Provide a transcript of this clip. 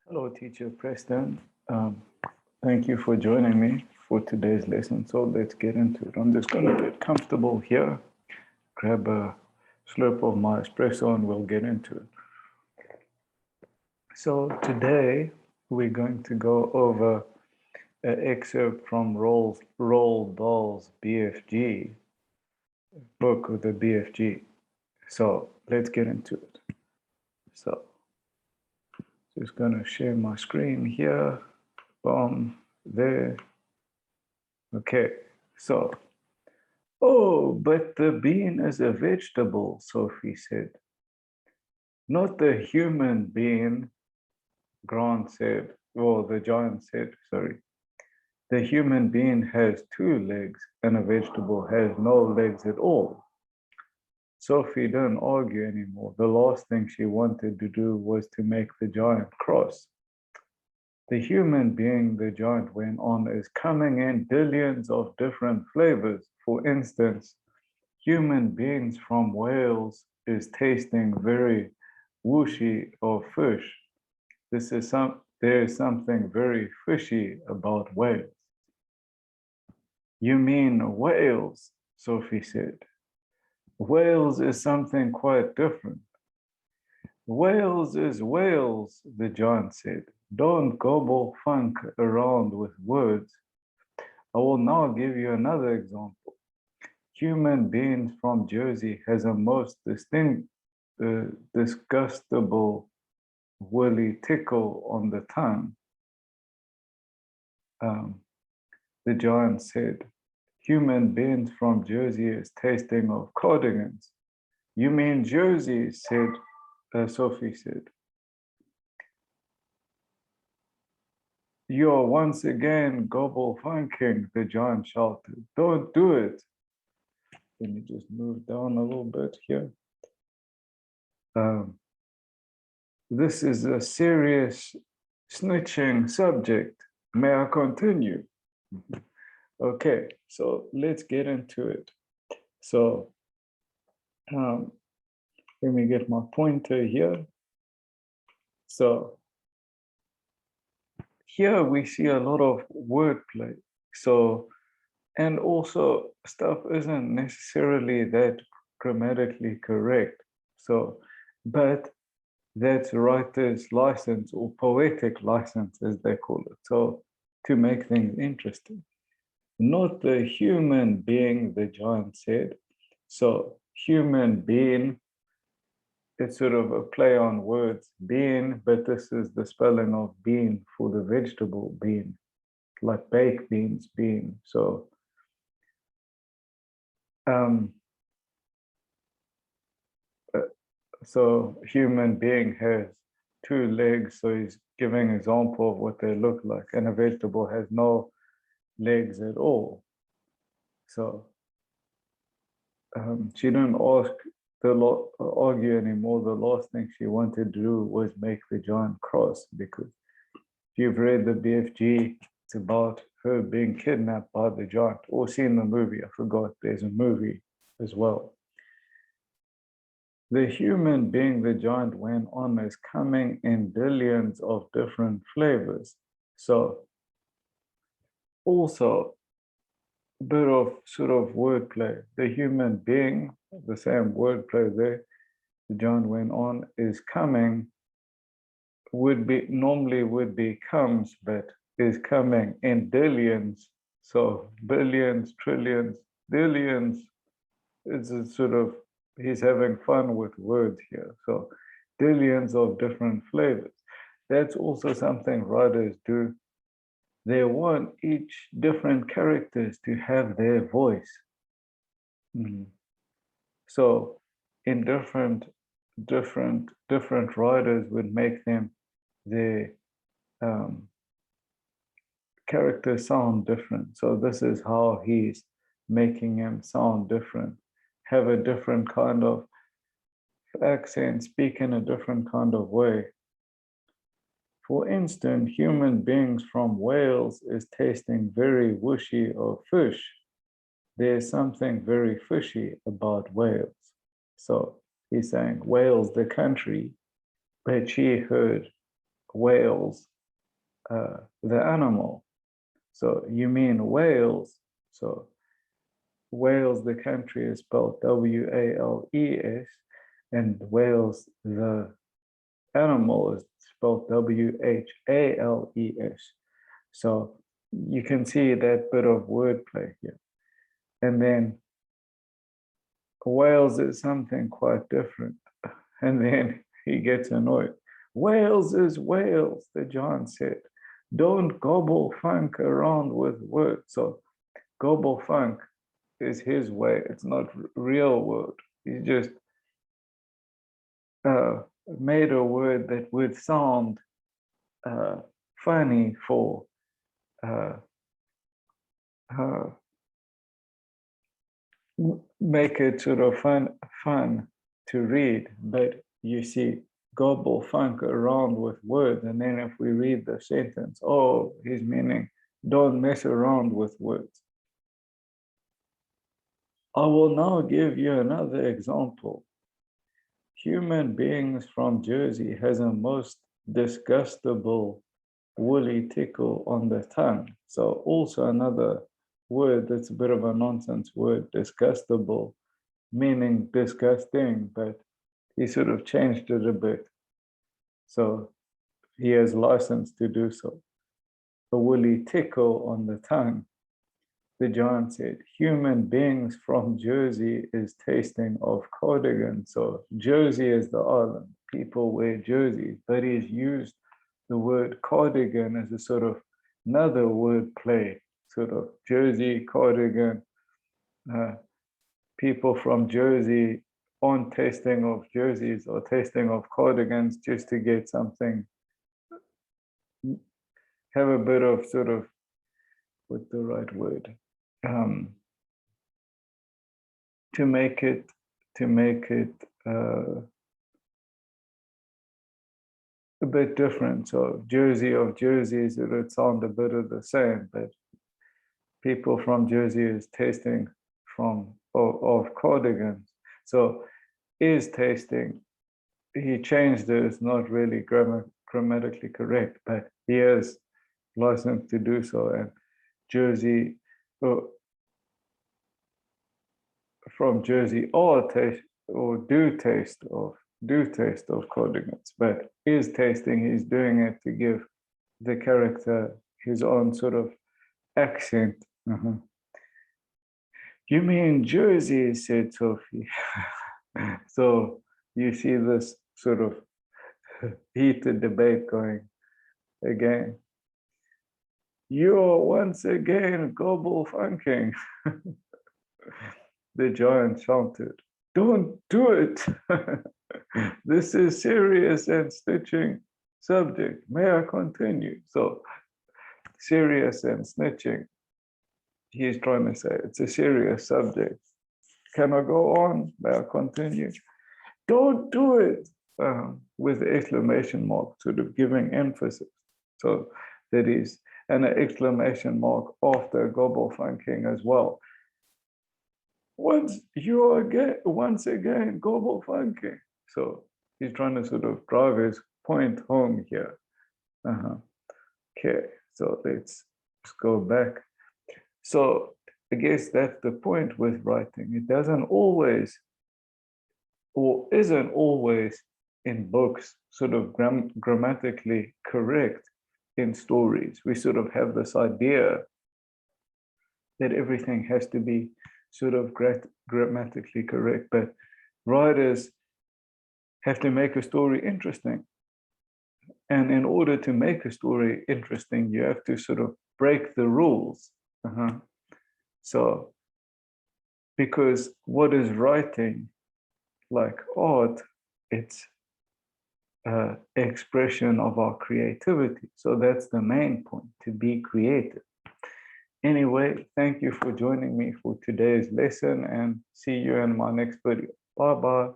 Hello, Teacher Preston. Thank you for joining me for today's lesson. So let's get into it. I'm just going to get comfortable here, grab a slurp of my espresso, and we'll get into it. So today we're going to go over an excerpt from Roald Dahl's BFG, book of the BFG. So let's get into it. So just going to share my screen here. Boom, there. Okay, so, oh, but the bean is a vegetable, Sophie said. Not the human being, Grant said, or the giant said, sorry. The human being has 2 legs and a vegetable has no legs at all. Sophie didn't argue anymore. The last thing she wanted to do was to make the giant cross. The human being, the giant went on, is coming in billions of different flavors. For instance, human beings from Wales is tasting very whooshy of fish. There is something very fishy about Wales. You mean Wales, Sophie said. Wales is something quite different. Wales is Wales, the giant said. Don't gobble funk around with words. I will now give you another example. Human beings from Jersey has a most disgustable woolly tickle on the tongue. The giant said, human beings from Jersey is tasting of cardigans. You mean Jersey, said Sophie said. You're once again gobble funking, the giant shouted. Don't do it. Let me just move down a little bit here. This is a serious snitching subject. May I continue? Okay, so let's get into it. So let me get my pointer here. So here we see a lot of wordplay. So, and also stuff isn't necessarily that grammatically correct. So, but that's writer's license or poetic license, as they call it. So, to make things interesting. Not the human being, the giant said. So, human being, it's sort of a play on words, bean, but this is the spelling of bean for the vegetable bean, like baked beans, bean. So, human being has 2 legs, so he's giving an example of what they look like, and a vegetable has no legs at all. So she didn't argue anymore. The last thing she wanted to do was make the giant cross, because if you've read the BFG, it's about her being kidnapped by the giant, or seen the movie. I forgot, there's a movie as well. The human being, the giant went on, is coming in billions of different flavors. So also a bit of sort of wordplay. The human being, the same wordplay there, the giant went on, is coming, normally would be comes, but is coming in billions. So billions, trillions, billions. It's a sort of, he's having fun with words here. So billions of different flavors. That's also something writers do. They want each different characters to have their voice. So in different writers would make them, their characters sound different. So this is how he's making him sound different, have a different kind of accent, speak in a different kind of way. For instance, human beings from Wales is tasting very whooshy of fish. There's something very fishy about Wales. So he's saying Wales, the country, but she heard Wales, the animal. So you mean Wales. So Wales, the country, is spelled W-A-L-E-S, and Wales, the animal, is spelled W-H-A-L-E-S. So you can see that bit of wordplay here. And then Wales is something quite different. And then he gets annoyed. Wales is Wales, the giant said. Don't gobble funk around with words. So gobble funk is his way. It's not real word. He just made a word that would sound funny for make it sort of fun to read. But you see, gobble funk around with words, and then if we read the sentence, oh, he's meaning don't mess around with words. I will now give you another example. Human beings from Jersey has a most disgustable woolly tickle on the tongue. So also another word that's a bit of a nonsense word, disgustable, meaning disgusting, but he sort of changed it a bit. So he has license to do so. A woolly tickle on the tongue. The giant said, human beings from Jersey is tasting of cardigan. So Jersey is the island. People wear jerseys, but he's used the word cardigan as a sort of another word play, sort of Jersey, cardigan. People from Jersey on tasting of jerseys or tasting of cardigans just to get something, have a bit of sort of, what's the right word? To make it a bit different. So Jersey of jerseys, it would sound a bit of the same, but people from Jersey is tasting from of cardigans. So is tasting, he changed it. It's not really grammatically correct, but he has license to do so. And Jersey, from Jersey, or taste or do taste of cardigans, but is tasting, he's doing it to give the character his own sort of accent. You mean Jersey, said Sophie. So you see this sort of heated debate going again. You're once again gobble funking. The giant shouted, don't do it. This is serious and snitching subject. May I continue? So serious and snitching. He's trying to say it's a serious subject. Can I go on? May I continue? Don't do it, with the exclamation mark, sort of giving emphasis. So that is, and an exclamation mark after gobble funking as well. Once again, gobble funking. So he's trying to sort of drive his point home here. Okay, so let's go back. So I guess that's the point with writing. It doesn't always, or isn't always in books, sort of grammatically correct in stories. We sort of have this idea that everything has to be sort of grammatically correct, but writers have to make a story interesting. And in order to make a story interesting, you have to sort of break the rules. So, because what is writing, like art, it's an expression of our creativity. So that's the main point, to be creative. Anyway, thank you for joining me for today's lesson, and see you in my next video. Bye-bye.